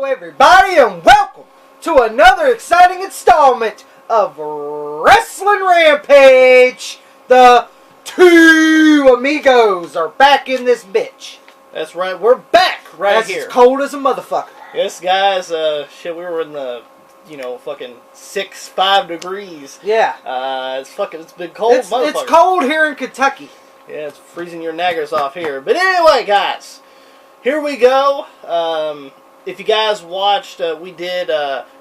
Hello everybody and welcome to another exciting installment of Wrestling Rampage. The two amigos are back in this bitch. That's right, we're back here. It's cold as a motherfucker. Yes, guys, shit, we were in the, fucking 5 degrees. Yeah. It's been cold, motherfucker. It's cold here in Kentucky. Yeah, it's freezing your naggers off here. But anyway, guys, here we go. If you guys watched, we did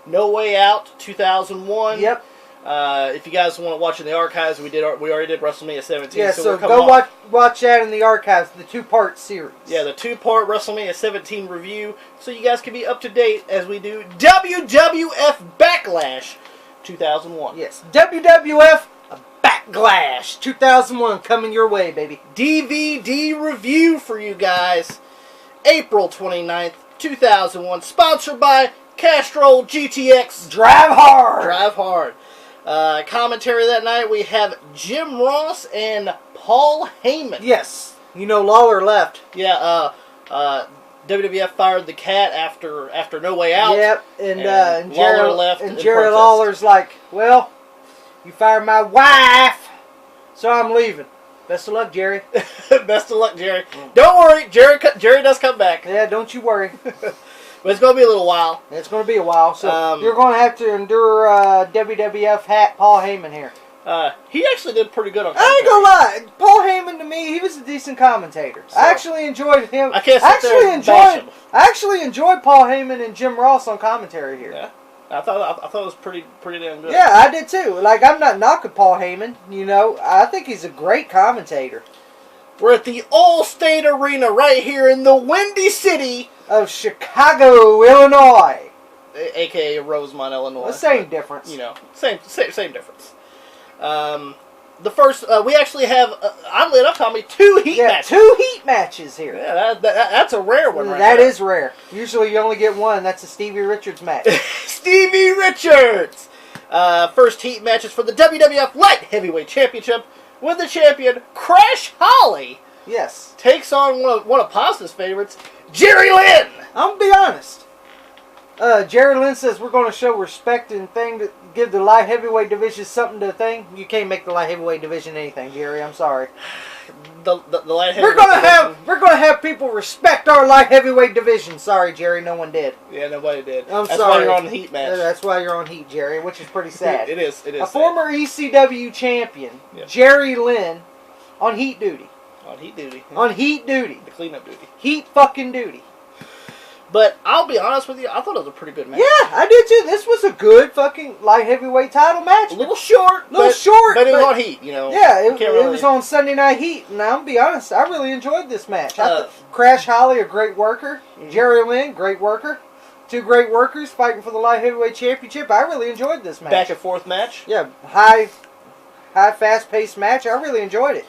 No Way Out 2001. Yep. If you guys want to watch in the archives, we already did WrestleMania 17. Yeah, so go watch that in the archives, the two-part series. Yeah, the two-part WrestleMania 17 review, so you guys can be up to date as we do WWF Backlash 2001. Yes, WWF Backlash 2001 coming your way, baby. DVD review for you guys. April 29th, 2001. Sponsored by Castrol GTX. Drive hard! Drive hard. Commentary that night, we have Jim Ross and Paul Heyman. Yes. Lawler left. Yeah, WWF fired the cat after No Way Out. Yep, and Lawler left. And Jerry Lawler's like, well, you fired my wife, so I'm leaving. Best of luck, Jerry. Best of luck, Jerry. Don't worry, Jerry does come back. Yeah, don't you worry. But it's going to be a little while. It's going to be a while, so you're going to have to endure WWF hat Paul Heyman here. He actually did pretty good on commentary. I ain't gonna lie, Paul Heyman to me, he was a decent commentator. So, I actually enjoyed him. I can't sit there and bash him. I actually enjoyed Paul Heyman and Jim Ross on commentary here. Yeah, I thought it was pretty damn good. Yeah, I did too. Like, I'm not knocking Paul Heyman. I think he's a great commentator. We're at the All-State Arena right here in the Windy City of Chicago, Illinois, a.k.a. Rosemont, Illinois. The same difference. Same difference. The first, we actually have, oddly enough, Tommy, two heat matches. 2 heat matches here. Yeah, that's a rare one right That there. is rare. Usually you only get one. That's a Stevie Richards match. Stevie Richards! First heat match is for the WWF Light Heavyweight Championship, with the champion, Crash Holly. Yes. Takes on one of Pasta's favorites, Jerry Lynn. I'm going to be honest. Jerry Lynn says we're going to show respect and to give the light heavyweight division something to thing. You can't make the light heavyweight division anything, Jerry. I'm sorry. The light heavyweight we're going to have people respect our light heavyweight division. Sorry, Jerry, no one did. Yeah, nobody did. That's why you're on the heat match. That's why you're on heat, Jerry, which is pretty sad. It is. A former ECW champion, Jerry Lynn, on heat duty. On heat duty. On heat duty. The cleanup duty. Heat fucking duty. But I'll be honest with you, I thought it was a pretty good match. Yeah, I did too. This was a good fucking light heavyweight title match. A little short. But it was on heat, Yeah, it was on Sunday Night Heat. And I'll be honest, I really enjoyed this match. Crash Holly, a great worker. Jerry Lynn, great worker. Two great workers fighting for the light heavyweight championship. I really enjoyed this match. Back and forth match. Yeah, high, fast-paced match. I really enjoyed it.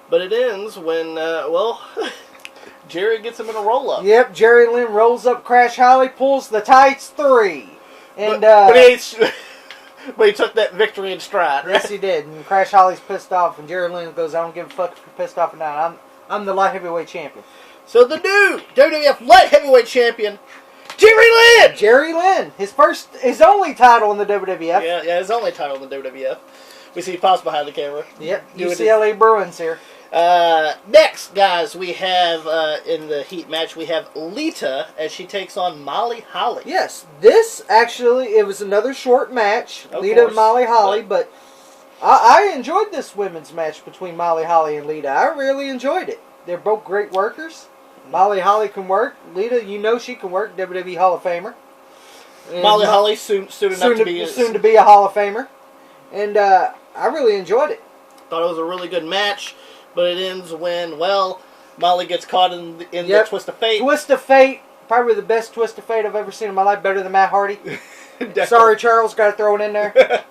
But it ends when, Jerry gets him in a roll-up. Yep, Jerry Lynn rolls up Crash Holly, pulls the tights 3. And, but he took that victory in stride. Yes, he did. And Crash Holly's pissed off, and Jerry Lynn goes, I don't give a fuck if you're pissed off or not. I'm the light heavyweight champion. So the new WWF light heavyweight champion, Jerry Lynn! Jerry Lynn. His only title in the WWF. Yeah, his only title in the WWF. We see Pops behind the camera. Yep, UCLA Bruins here. Next, guys, we have, in the heat match, we have Lita as she takes on Molly Holly. Yes, it was another short match, Lita and Molly Holly, but I enjoyed this women's match between Molly Holly and Lita. I really enjoyed it. They're both great workers. Molly Holly can work. Lita, she can work, WWE Hall of Famer. And Molly Holly soon to be a Hall of Famer. And I really enjoyed it. Thought it was a really good match. But it ends when, Molly gets caught in the Twist of Fate. Twist of Fate. Probably the best Twist of Fate I've ever seen in my life. Better than Matt Hardy. Sorry, Charles. Got to throw it in there.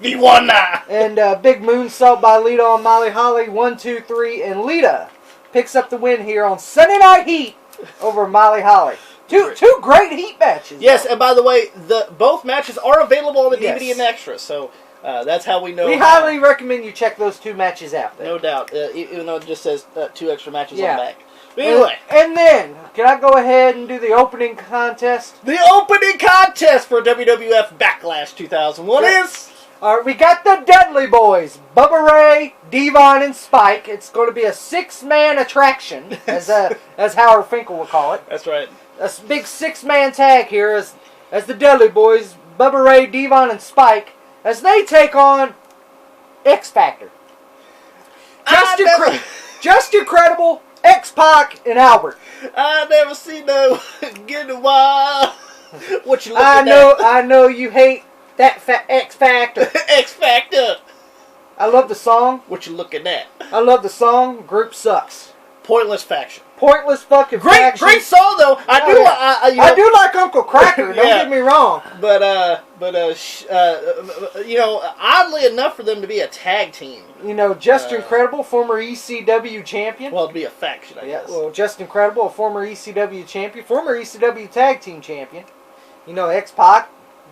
We won now. And big moonsault by Lita on Molly Holly. 1, 2, 3. And Lita picks up the win here on Sunday Night Heat over Molly Holly. Two great heat matches. Yes, and by the way, both matches are available on the DVD and extra. So That's how we know. We highly recommend you check those two matches out. Then. No doubt, even though it just says 2 extra matches on the back. Anyway. And then, can I go ahead and do the opening contest? The opening contest for WWF Backlash 2001 is... Alright, we got the Dudley Boys. Bubba Ray, Devon, and Spike. It's going to be a 6-man attraction, as Howard Finkel would call it. That's right. A big 6-man tag here as the Dudley Boys, Bubba Ray, Devon, and Spike, as they take on XFactor. Just Incredible, X-Pac, and Albert. I never seen no getting wild. What you looking at? I know you hate that X-Factor. XFactor. I love the song. What you looking at? I love the song. Group sucks. Pointless faction. Pointless fucking faction. Great song though. I do like Uncle Cracker. Don't get me wrong. But oddly enough, for them to be a tag team. Just Incredible, former ECW champion. Well, to be a faction, I guess. Well, Just Incredible, a former ECW champion, former ECW tag team champion. X-Pac,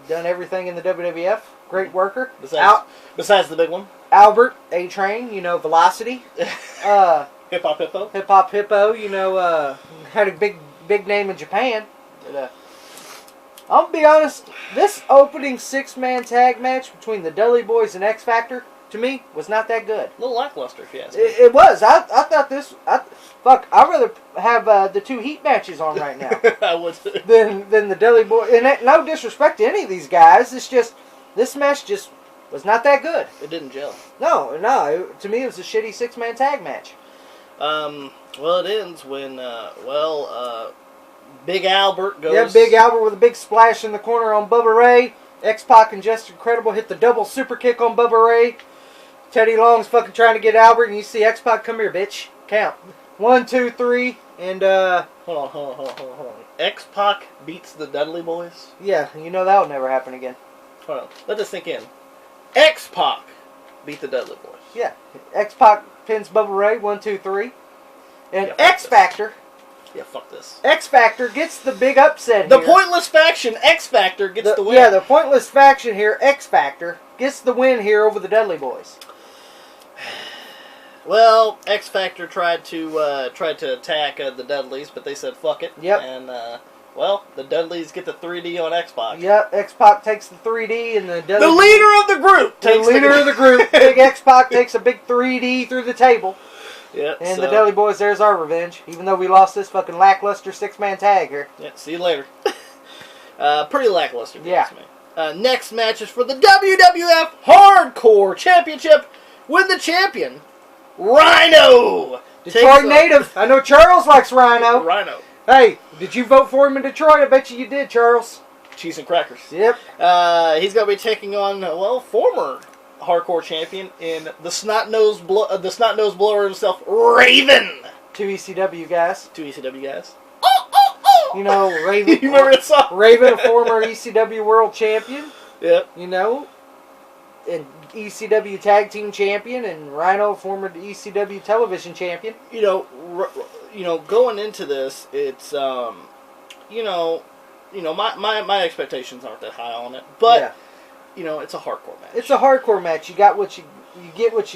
done everything in the WWF. Great worker. Besides the big one. Albert, A-Train, Velocity. Hip Hop Hippo. Hip Hop Hippo, had a big name in Japan. But, I'll be honest, this opening 6-man tag match between the Dudley Boys and X-Factor, to me, was not that good. A little lackluster, if you ask me. It was. I thought this... I'd rather have the 2 heat matches on right now. I would than the Dudley Boys. And no disrespect to any of these guys. It's just... This match just was not that good. It didn't gel. No. To me, it was a shitty 6-man tag match. Well, it ends when, Big Albert goes... Yeah, Big Albert with a big splash in the corner on Bubba Ray. X-Pac and Just Incredible hit the double super kick on Bubba Ray. Teddy Long's fucking trying to get Albert, and you see X-Pac, come here, bitch. Count. 1, 2, 3, and, Hold on. X-Pac beats the Dudley Boys? Yeah, that'll never happen again. Hold on. Let this sink in. X-Pac beat the Dudley Boys. Yeah. X-Pac pins Bubba Ray, 1, 2, 3. And Yeah, X-Factor. Yeah, fuck this. X-Factor gets the big upset The here. pointless faction, X-Factor, gets the win. Yeah, the pointless faction here, X-Factor, gets the win here over the Dudley Boys. Well, X-Factor tried to attack the Dudleys, but they said fuck it. Yep. And the Dudleys get the 3D on X-Pac. Yep. X-Pac takes the 3D, and the Dudley. The leader of the group. Big X-Pac takes a big 3D through the table. Yeah. And the Dudley Boys, there's our revenge. Even though we lost this fucking lackluster 6-man tag here. Yeah. See you later. Pretty lackluster. Yeah. Next match is for the WWF Hardcore Championship with the champion, Rhino. Detroit native. I know Charles likes Rhino. Rhino. Hey, did you vote for him in Detroit? I bet you did, Charles. Cheese and crackers. Yep. He's going to be taking on, former hardcore champion in the snot-nosed blower himself, Raven. 2 ECW guys. 2 ECW guys. Raven. You remember that song? Raven, a former ECW world champion. Yep. And ECW tag team champion, and Rhino, former ECW television champion. Going into this, it's my expectations aren't that high on it, but it's a hardcore match. It's a hardcore match. You get what you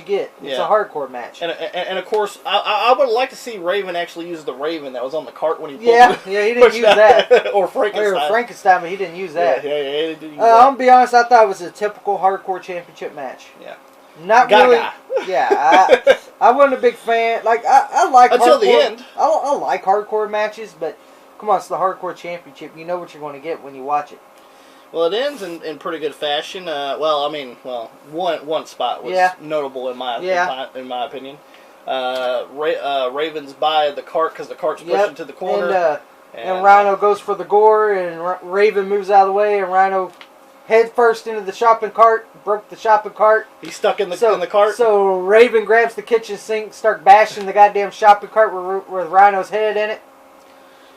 get. It's a hardcore match. And of course, I would like to see Raven actually use the Raven that was on the cart when he pulled he didn't use that. or Frankenstein. But he didn't use that. Yeah, he didn't use that. I'll be honest, I thought it was a typical hardcore championship match. Yeah. Not really. Yeah, I wasn't a big fan. Like I like until hardcore, the end. I like hardcore matches, but come on, it's the hardcore championship. You know what you're going to get when you watch it. Well, it ends in pretty good fashion. One spot was notable in my opinion. Raven's by the cart because the cart's pushing to the corner. And Rhino goes for the gore, and Raven moves out of the way, and Rhino head first into the shopping cart, broke the shopping cart. He's stuck in the cart. So Raven grabs the kitchen sink, start bashing the goddamn shopping cart with Rhino's head in it.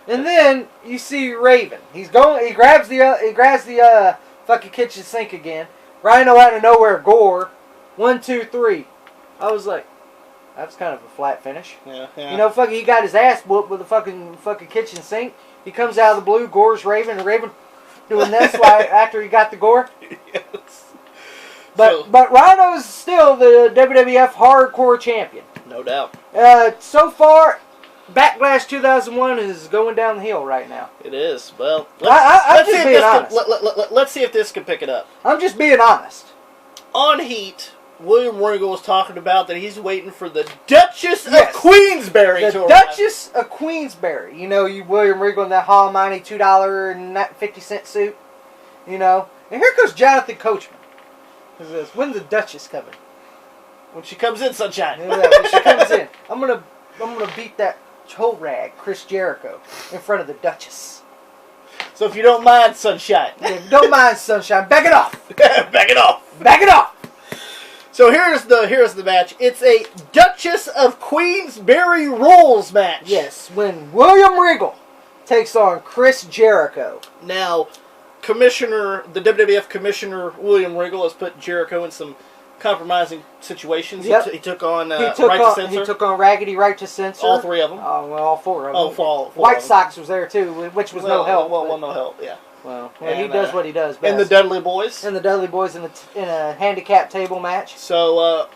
And then you see Raven. He grabs the fucking kitchen sink again. Rhino out of nowhere, gore. 1, 2, 3. I was like, that's kind of a flat finish. Yeah. He got his ass whooped with a fucking kitchen sink. He comes out of the blue, gores Raven, and Raven doing this after he got the gore. Yes. But Rhino's still the WWF Hardcore Champion. No doubt. So far, Backlash 2001 is going down the hill right now. It is. Well, let's see if this can pick it up. I'm just being honest. On Heat, William Regal was talking about that he's waiting for the Duchess of Queensberry to arrive. The Duchess of Queensberry. You know, William Regal in that Hall Mighty $2.50 suit. You know. And here goes Jonathan Coachman. When's the Duchess coming? When she comes in, sunshine. Yeah, when she comes in. I'm gonna beat that whole rag, Chris Jericho, in front of the Duchess. So if you don't mind, sunshine. Yeah, don't mind, sunshine. Back it off. Back it off. Back it off. So here's the match. It's a Duchess of Queensberry rules match. Yes, when William Regal takes on Chris Jericho. Now, the WWF Commissioner William Regal has put Jericho in some compromising situations. Yep. He took on Right to Censor. He took on Raggedy Right to Censor. All three of them. Oh, well, all four of them. Four White Sox was there too, which was no help. Well, no help. Yeah. Well, he does what he does best. And the Dudley Boyz. And the Dudley Boyz in a handicap table match. So,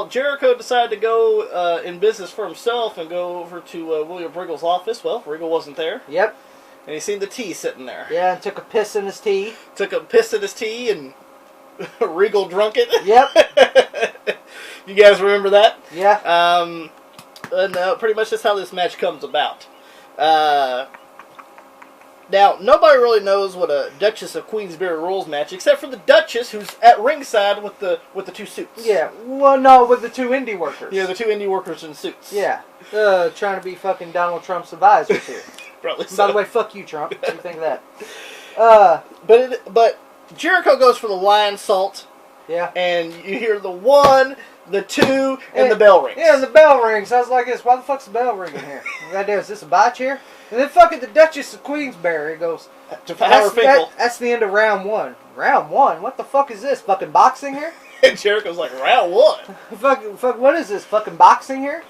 Jericho decided to go in business for himself and go over to William Regal's office. Well, Regal wasn't there. Yep. And he seen the tea sitting there. Yeah, and took a piss in his tea. Took a piss in his tea and Regal drunk it. Yep. You guys remember that? Yeah. And pretty much that's how this match comes about. Now, nobody really knows what a Duchess of Queensberry rules match, except for the Duchess, who's at ringside with the two suits. Yeah. Well, no, with the two indie workers. Yeah, the two indie workers in suits. Yeah. Trying to be fucking Donald Trump's advisors here. Probably so. By the way, fuck you, Trump. What do you think of that? But Jericho goes for the lion salt. Yeah. And you hear the 1, the 2, and the bell rings. Yeah, and the bell rings. I was like this. Why the fuck's the bell ringing here? Goddamn, is this a botch here? And then fucking the Duchess of Queensberry goes. That's the end of round 1. Round 1? What the fuck is this? Fucking boxing here? And Jericho's like, round 1? Fuck, what is this? Fucking boxing here?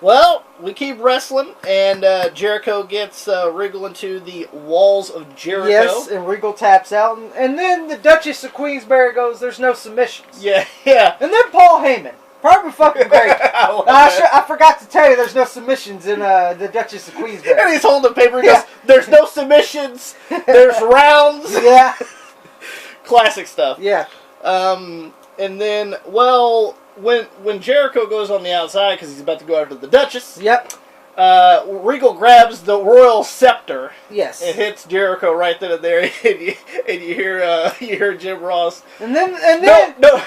Well, we keep wrestling, and Jericho gets Regal into the walls of Jericho. Yes, and Regal taps out, and then the Duchess of Queensberry goes, there's no submissions. Yeah, yeah. And then Paul Heyman. Probably fucking great. I forgot to tell you there's no submissions in the Duchess of Queensberry. And he's holding the paper and goes, there's no submissions, there's rounds. Yeah. Classic stuff. Yeah. And then, well, when Jericho goes on the outside, because he's about to go after the Duchess. Yep. Regal grabs the royal scepter. Yes. It hits Jericho right then and there, and you hear Jim Ross. And then no.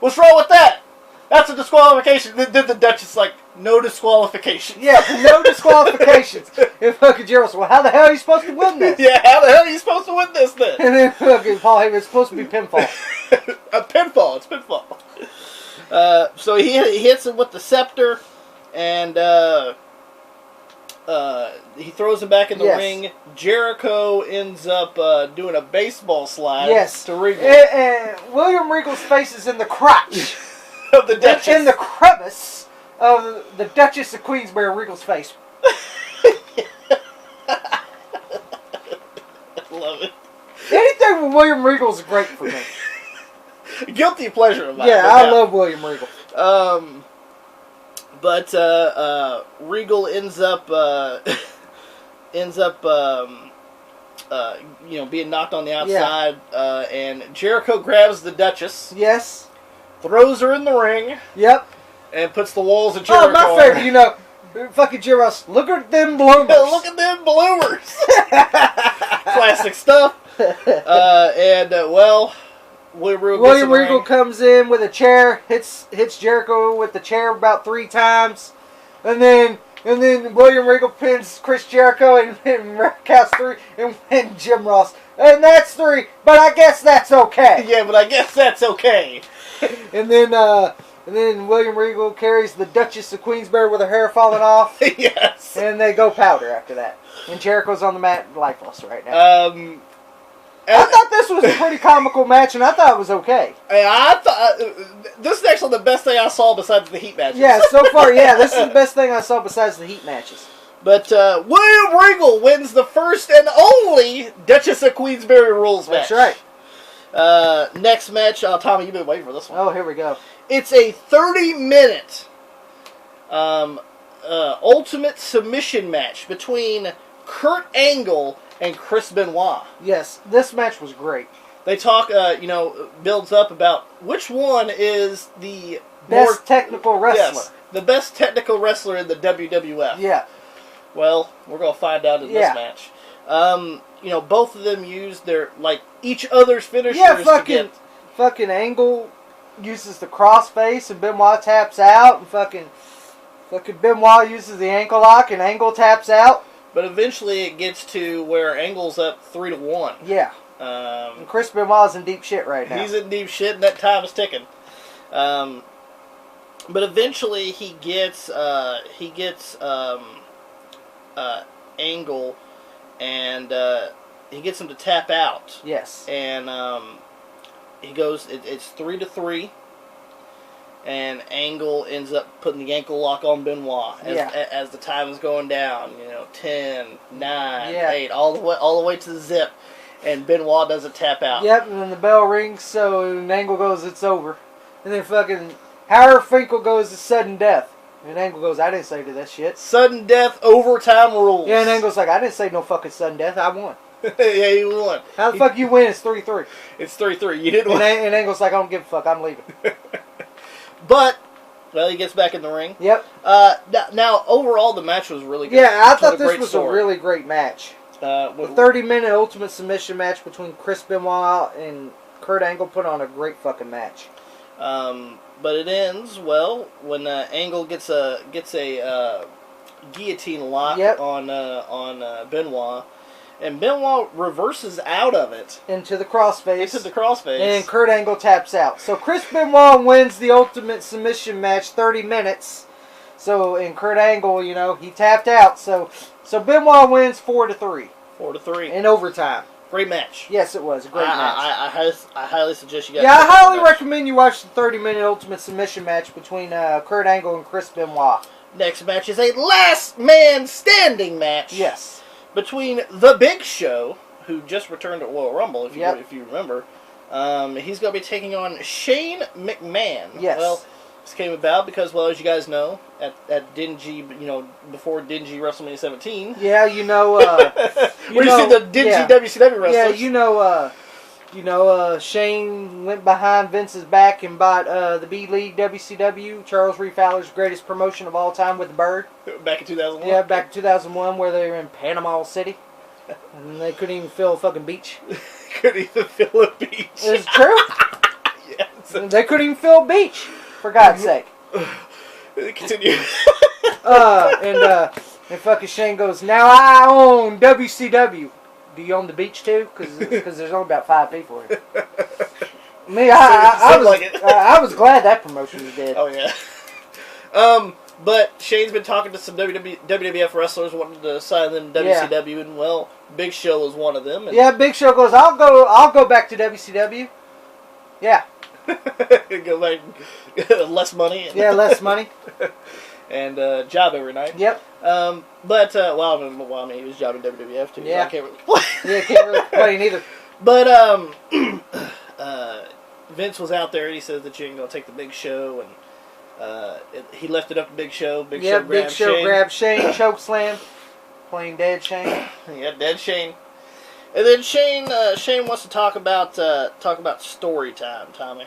What's wrong with that? That's a disqualification. Then the Duchess like, no disqualifications. Yeah, no disqualifications. And fucking Jericho, well, how the hell are you supposed to win this? Yeah, how the hell are you supposed to win this then? And then fucking Paul Heyman, it's supposed to be pinfall. A pinfall. It's pinfall. So he hits him with the scepter, and he throws him back in the ring. Jericho ends up doing a baseball slide to Regal. And William Regal's face is in the crotch of the Duchess. In the crevice of the Duchess of Queensberry, Regal's face. Love it. Anything with William Regal is great for me. Guilty pleasure of mine. Yeah, I love William Regal. But Regal ends up being knocked on the outside, and Jericho grabs the Duchess. Yes. Throws her in the ring. Yep. And puts the walls of Jericho. Oh, my favorite, fucking Jericho. Look at them bloomers. Look at them bloomers. Classic stuff. William Regal comes in with a chair, hits Jericho with the chair about 3 times, and then William Regal pins Chris Jericho and counts 3 and Jim Ross, and that's 3. But I guess that's okay. Yeah, but I guess that's okay. And then William Regal carries the Duchess of Queensberry with her hair falling off. Yes. And they go powder after that. And Jericho's on the mat lifeless right now. I thought this was a pretty comical match, and I thought it was okay. I thought this is actually the best thing I saw besides the Heat matches. Yeah, so far, this is the best thing I saw besides the Heat matches. But William Regal wins the first and only Duchess of Queensberry rules match. That's right. Next match, Tommy, you've been waiting for this one. Oh, here we go. It's a 30-minute ultimate submission match between Kurt Angle and Chris Benoit. Yes, this match was great. They talk, builds up about which one is the best technical wrestler. Yes, the best technical wrestler in the WWF. Yeah. Well, we're going to find out in this match. Both of them use their, each other's finishers fucking Angle uses the crossface and Benoit taps out, and fucking Benoit uses the ankle lock and Angle taps out. But eventually it gets to where Angle's up 3-1. Yeah. And Chris Benoit's in deep shit right now. He's in deep shit, and that time is ticking. But eventually he gets Angle, and he gets him to tap out. Yes. And he goes. It's 3-3, and Angle ends up putting the ankle lock on Benoit as the time is going down. 10, 9, 8, all the way to the zip, and Benoit doesn't tap out. Yep. And then the bell rings, so Angle goes, "It's over," and then fucking Howard Finkel goes, "It's sudden death." And Angle goes, "I didn't say to that shit. Sudden death, overtime rules." Yeah, and Angle's like, "I didn't say no fucking sudden death. I won." Yeah, you won. How the fuck you win? It's 3-3. It's 3-3. You didn't win. And Angle's like, "I don't give a fuck. I'm leaving." But, well, he gets back in the ring. Yep. Now, overall, the match was really good. Yeah, I thought this was a really great match. A 30-minute Ultimate Submission match between Chris Benoit and Kurt Angle put on a great fucking match. But it ends when Angle gets a guillotine lock on Benoit, and Benoit reverses out of it into the crossface. And Kurt Angle taps out. So Chris Benoit wins the Ultimate Submission match, 30 minutes. So and Kurt Angle, he tapped out. So Benoit wins 4-3. 4-3 in overtime. Great match. Yes, it was a great match. I highly suggest you guys. Yeah, I highly recommend you watch the 30-minute Ultimate Submission match between Kurt Angle and Chris Benoit. Next match is a last man standing match. Yes. Between The Big Show, who just returned at Royal Rumble, if you remember. He's going to be taking on Shane McMahon. Yes. Well, this came about because, as you guys know, at dingy, before dingy WrestleMania 17. Yeah, where you see the dingy WCW wrestlers. Yeah, Shane went behind Vince's back and bought the B-League WCW, Charles Reed Fowler's greatest promotion of all time with the Bird. Back in 2001? Yeah, back in 2001 where they were in Panama City. And they couldn't even fill a fucking beach. Couldn't even fill a beach. It's true. Yes. They couldn't even fill a beach, for God's sake. Continue. And fucking Shane goes, "Now I own WCW. Do you own the beach too? Because there's only about 5 people here." I was glad that promotion was dead. Oh yeah. But Shane's been talking to some WWF wrestlers wanting to sign them to WCW, and Big Show was one of them. And Big Show goes, "I'll go back to WCW." Yeah. Go back, less money. Less money. And job every night. Yep. He was jobbing WWF too. Yeah. So I can't really complain. Yeah, can't really complain either. But Vince was out there and he says that you ain't gonna take the Big Show, and he left it up to Big Show. Big Show grabbed Shane, choke slam, playing dead Shane. Yeah, dead Shane. And then Shane wants to talk about story time, Tommy,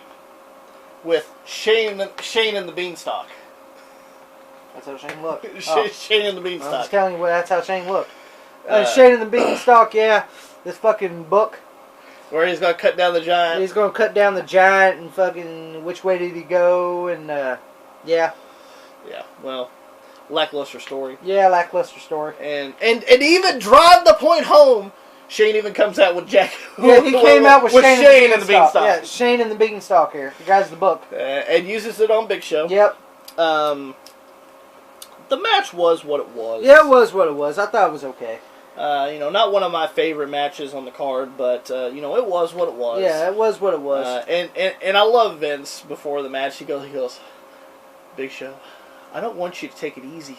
with Shane and the Beanstalk. That's how Shane looked. Shane and the Beanstalk. I'm just telling you that's how Shane looked. Shane and the Beanstalk, this fucking book. Where he's going to cut down the giant. He's going to cut down the giant and fucking which way did he go and yeah. Yeah, well, lackluster story. Yeah, lackluster story. And even drive the point home, Shane even comes out with Jack. Yeah, he came out with Shane and the Beanstalk. Yeah, Shane and the Beanstalk here. The guy's the book. And uses it on Big Show. Yep. The match was what it was. Yeah, it was what it was. I thought it was okay. Not one of my favorite matches on the card, but it was what it was. Yeah, it was what it was. And I love Vince before the match. He goes, "Big Show, I don't want you to take it easy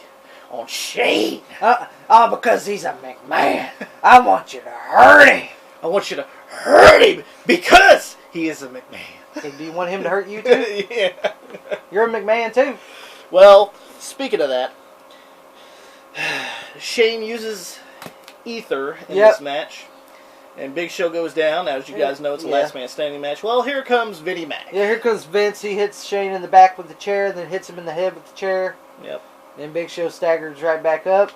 on Shane. Because he's a McMahon. I want you to hurt him. I want you to hurt him because he is a McMahon." So do you want him to hurt you too? Yeah. You're a McMahon too. Well, speaking of that, Shane uses ether in this match. And Big Show goes down. As you guys know, it's a last man standing match. Well, here comes Vinnie Mac. Yeah, here comes Vince. He hits Shane in the back with the chair, then hits him in the head with the chair. Yep. Then Big Show staggers right back up.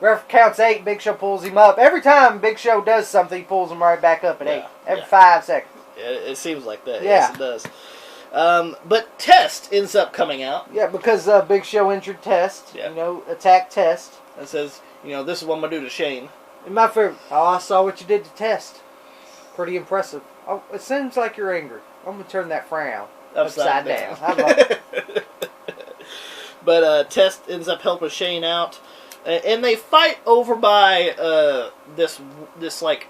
Ref counts 8. Big Show pulls him up. Every time Big Show does something, he pulls him right back up at 8. Every 5 seconds. It seems like that. Yeah. Yes, it does. But Test ends up coming out. Yeah, because Big Show injured Test. Yeah. You know, attack Test. And says, this is what I'm going to do to Shane. And my favorite, I saw what you did to Test. Pretty impressive. Oh, it seems like you're angry. I'm going to turn that frown upside down. I love it. But Test ends up helping Shane out. And they fight over by this like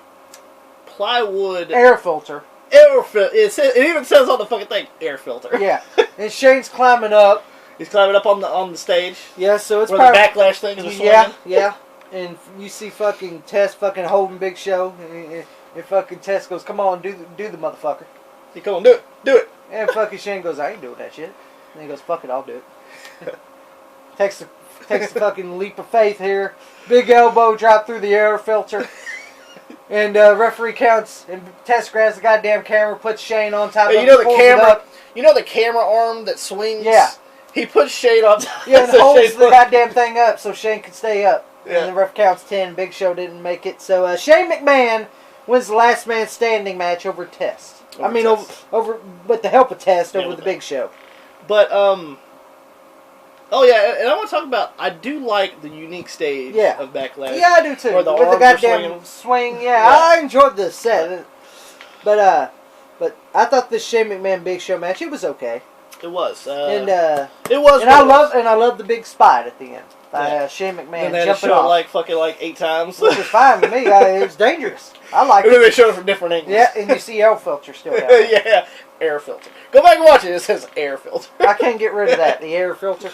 plywood air filter. It even says on the fucking thing, air filter. Yeah. And Shane's climbing up. He's climbing up on the stage. Yeah, so it's where the backlash things are swinging. Yeah. And you see fucking Test fucking holding Big Show, and fucking Test goes, "Come on, do the motherfucker." He come on, do it. And fucking Shane goes, "I ain't doing that shit." And he goes, "Fuck it, I'll do it." takes the fucking leap of faith here. Big elbow drop through the air filter. And referee counts, and Test grabs the goddamn camera, puts Shane on top of it. The camera arm that swings? Yeah. He puts Shane on top. Yeah, and holds the goddamn thing up so Shane can stay up. Yeah. And the ref counts 10. Big Show didn't make it. So Shane McMahon wins the last man standing match over Test. Over with the help of Test over the Big Show. But, oh yeah, and I want to talk about, I do like the unique stage of Backlash. Yeah, I do too. Where the with the goddamn swing, I enjoyed the set. But I thought this Shane McMahon Big Show match, it was okay. It was. It was. And I love the big spot at the end. Shane McMahon jumping off. Like 8 times. Which was fine with me. It was dangerous. I like it. And then they showed it from different angles. Yeah, and you see air filter still down there. Yeah, air filter. Go back and watch it. It says air filter. I can't get rid of that, the air filter.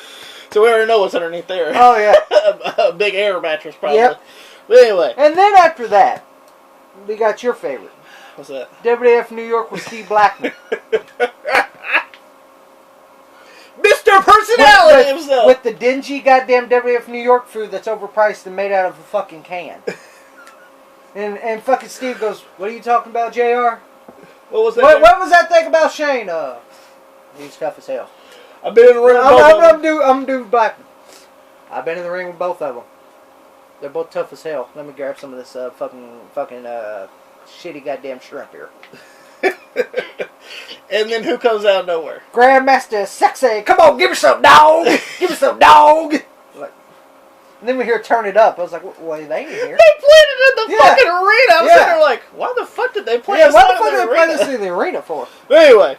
So we already know what's underneath there. Oh, yeah. A big air mattress, probably. Yep. But anyway. And then after that, we got your favorite. What's that? WWF New York with Steve Blackman. Mr. Personality himself! With the dingy goddamn WWF New York food that's overpriced and made out of a fucking can. and fucking Steve goes, "What are you talking about, JR? What was that? What was that thing about Shane? He's tough as hell. I've been in the ring with both of them. I'm doing Blackman. I've been in the ring with both of them. They're both tough as hell. Let me grab some of this fucking shitty goddamn shrimp here." And then who comes out of nowhere? Grandmaster Sexy. Come on, give me some, dog. Give me some, dog. And then we hear "Turn It Up." I was like, "Well, they ain't here." They played it in the fucking arena. I'm sitting there like, why the fuck did they play this? Why the fuck did they play this in the arena for? Anyway,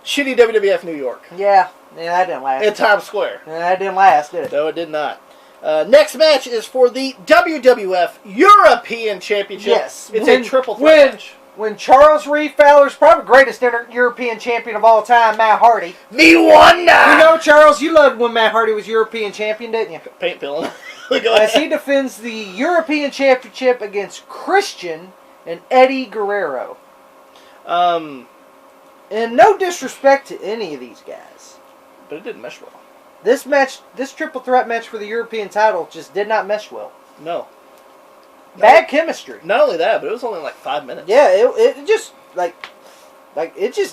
shitty WWF New York. Yeah, that didn't last. In Times Square. That didn't last, did it? No, it did not. Next match is for the WWF European Championship. Yes. It's a triple threat match. When Charles Reed Fowler's probably the greatest European champion of all time, Matt Hardy. The wonder! You know, Charles, you loved when Matt Hardy was European champion, didn't you? Paint filling. As he defends the European Championship against Christian and Eddie Guerrero. And no disrespect to any of these guys. But it didn't mesh well. This triple threat match for the European title just did not mesh well. No. Bad chemistry. Not only that, but it was only like 5 minutes. Yeah, it just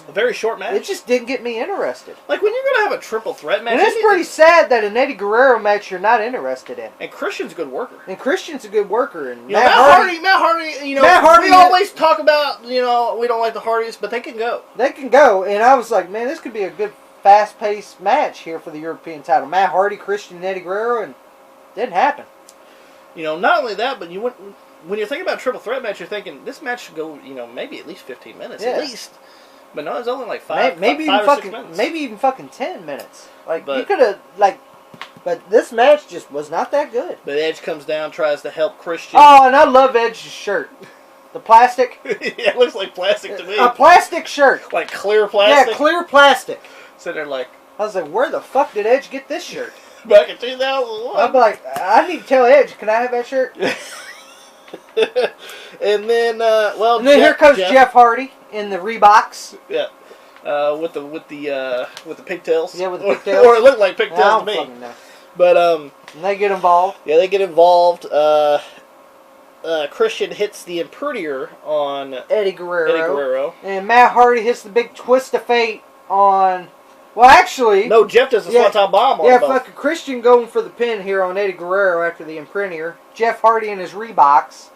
a very short match. It just didn't get me interested. Like when you're gonna have a triple threat match, and it's pretty sad that an Eddie Guerrero match you're not interested in. And Christian's a good worker. And Christian's a good worker. And Matt Hardy. Matt Hardy. We always talk about we don't like the Hardys, but they can go. They can go, and I was like, man, this could be a good fast-paced match here for the European title. Matt Hardy, Christian, and Eddie Guerrero, and it didn't happen. Not only that, but when you're thinking about a triple threat match, you're thinking this match should go, maybe at least 15 minutes, at least. But no, it's only like maybe five even or 6 minutes. Maybe even fucking 10 minutes. You could have but this match just was not that good. But Edge comes down, tries to help Christian. Oh, and I love Edge's shirt, the plastic. Yeah, it looks like plastic to me. A plastic shirt, like clear plastic. Yeah, clear plastic. So they're like, I was like, where the fuck did Edge get this shirt? Back in 2001. I'm like, I need to tell Edge, can I have that shirt? And then, here comes Jeff Hardy in the Reeboks. Yeah, with the pigtails. Yeah, with the pigtails. Or it looked like pigtails to me. But and they get involved. Yeah, they get involved. Christian hits the Imperier on Eddie Guerrero. And Matt Hardy hits the big twist of fate on... Well, actually... No, Jeff does a swanton bomb on Yeah, fucking Christian going for the pin here on Eddie Guerrero after the Imperier. Jeff Hardy in his Reeboks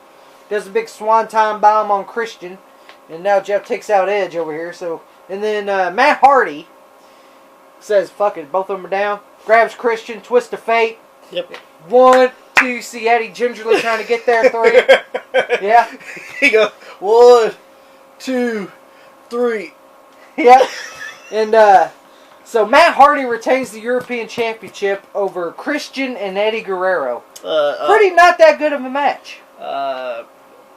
does a big swanton bomb on Christian. And now Jeff takes out Edge over here. So, and then Matt Hardy says, fuck it, both of them are down. Grabs Christian, twist of fate. Yep. 1, 2, see Eddie gingerly trying to get there. 3. Yeah. He goes, 1, 2, 3. Yeah. And so Matt Hardy retains the European Championship over Christian and Eddie Guerrero. Pretty not that good of a match.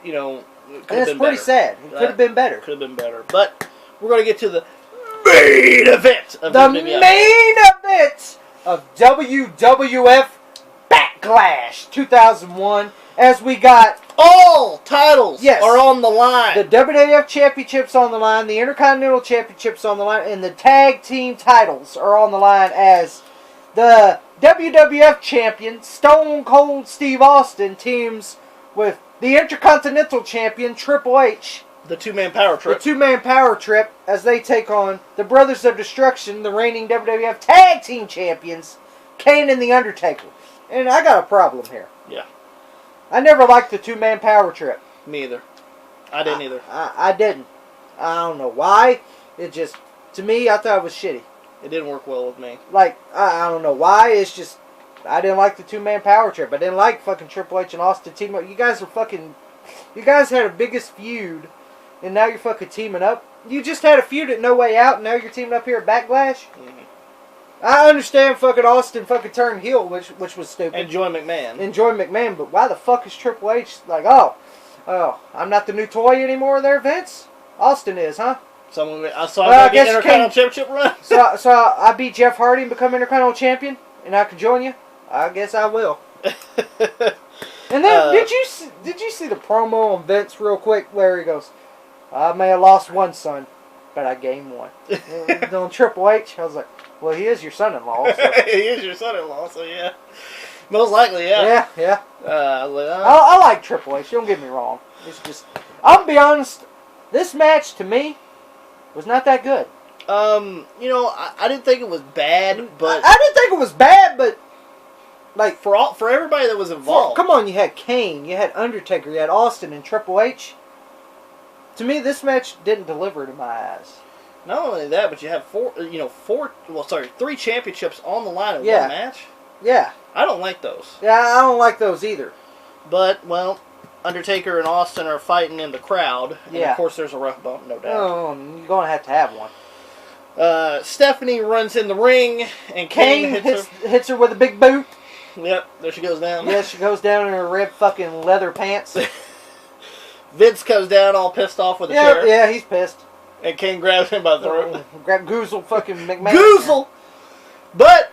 You know, and it's pretty sad. It could have been better. Could have been better. But we're going to get to the main event of the main event of WWF Backlash 2001, as we got all titles are on the line. The WWF Championship's on the line, the Intercontinental Championship's on the line, and the Tag Team titles are on the line as the WWF Champion, Stone Cold Steve Austin, teams with the Intercontinental Champion, Triple H. The two-man power trip. The two-man power trip as they take on the Brothers of Destruction, the reigning WWF Tag Team Champions, Kane and The Undertaker. And I got a problem here. Yeah. I never liked the two-man power trip. Me either. I didn't either. I didn't. I don't know why. It just, to me, I thought it was shitty. It didn't work well with me. Like, I don't know why. It's just, I didn't like the two-man power trip. I didn't like fucking Triple H and Austin team up. You guys had a biggest feud. And now you're fucking teaming up. You just had a feud at No Way Out, and now you're teaming up here at Backlash? Mm-hmm. I understand fucking Austin fucking turned heel, which was stupid. And join McMahon. But why the fuck is Triple H like, oh, I'm not the new toy anymore there, Vince? Austin is, huh? So I get Intercontinental Championship run? so I beat Jeff Hardy and become Intercontinental Champion, and I can join you? I guess I will. And then, did you see the promo on Vince real quick where he goes, I may have lost one son, but I gained one. And on Triple H, I was like, well, he is your son-in-law. So. He is your son-in-law, so yeah. Most likely, yeah. Yeah. I like Triple H, don't get me wrong. It's just, I'll be honest, this match, to me, was not that good. You know, I didn't think it was bad, but... I didn't think it was bad, but... Like, for everybody that was involved. Come on, you had Kane, you had Undertaker, you had Austin and Triple H. To me, this match didn't deliver to my eyes. Not only that, but you have three championships on the line in one match. Yeah. I don't like those. Yeah, I don't like those either. But, well, Undertaker and Austin are fighting in the crowd. And of course, there's a rough bump, no doubt. Oh, you're going to have one. Stephanie runs in the ring, and Kane hits her with a big boot. Yep, there she goes down. Yeah, she goes down in her red fucking leather pants. Vince comes down all pissed off with a chair. Yeah, he's pissed. And Kane grabs him by the throat. Grab Goozle fucking McMahon. Goozle! But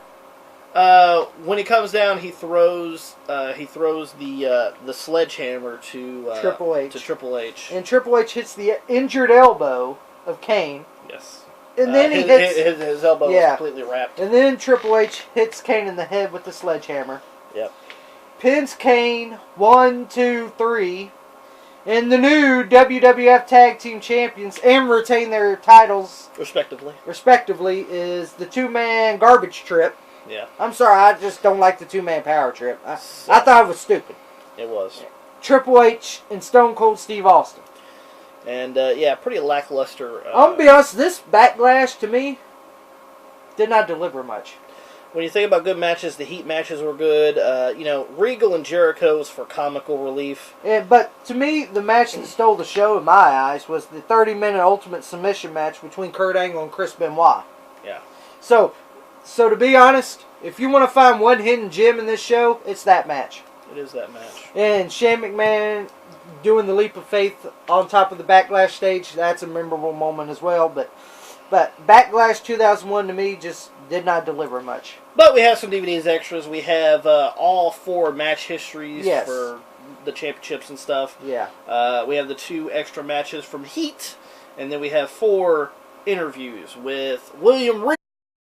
when he comes down, he throws the sledgehammer to Triple H. And Triple H hits the injured elbow of Kane. Yes. And then he hits his elbow is completely wrapped. And then Triple H hits Kane in the head with the sledgehammer. Yep. Pins Kane 1, 2, 3. And the new WWF Tag Team Champions and retain their titles respectively is the two-man garbage trip. Yeah. I'm sorry, I just don't like the two-man power trip. I thought it was stupid. It was. Triple H and Stone Cold Steve Austin. And, pretty lackluster. I'm going to be honest, this Backlash, to me, did not deliver much. When you think about good matches, the heat matches were good. Regal and Jericho was for comical relief. But to me, the match that stole the show in my eyes was the 30-minute Ultimate Submission match between Kurt Angle and Chris Benoit. Yeah. So to be honest, if you want to find one hidden gem in this show, it's that match. It is that match. And Shane McMahon doing the leap of faith on top of the Backlash stage, that's a memorable moment as well. But Backlash 2001 to me just did not deliver much. But we have some DVDs extras. We have all 4 match histories for the championships and stuff. Yeah. We have the 2 extra matches from Heat. And then we have 4 interviews with William Regal.